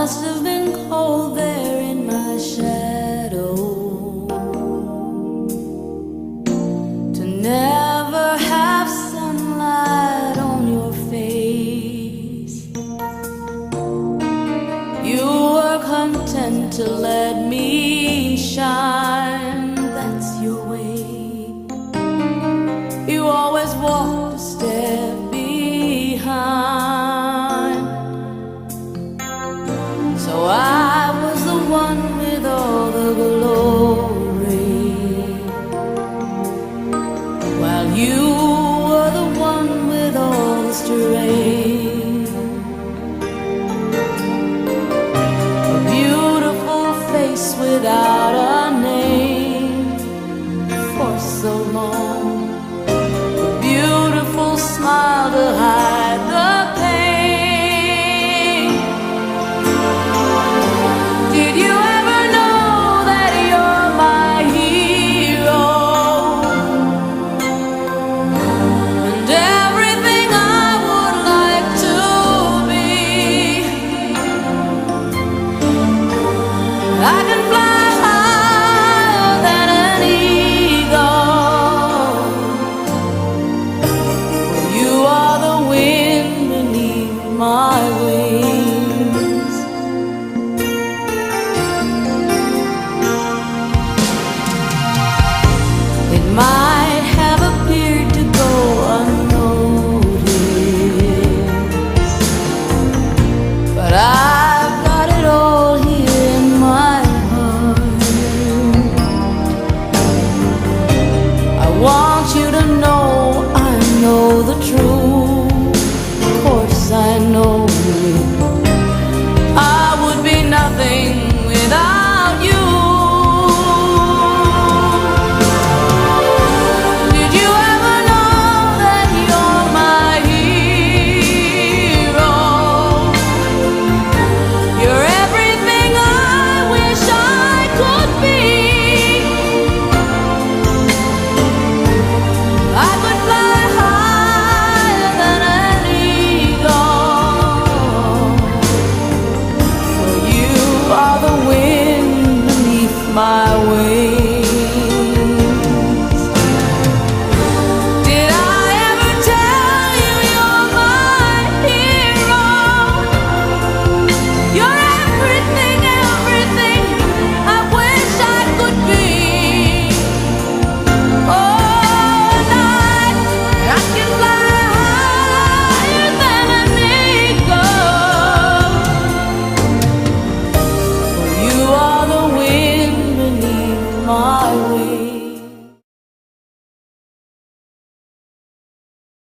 must have been cold there in my shadow, to never have sunlight on your face. You were content to let me shine, that's your way. You always walked a step behind. So I was the one with all the glory, while you were the one with all the strength. A beautiful face without a name for so long, a beautiful smile to hide the pain. Did you ever know that you're my hero, and everything I would like to be? I can fly higher than an eagle. You are the wind beneath my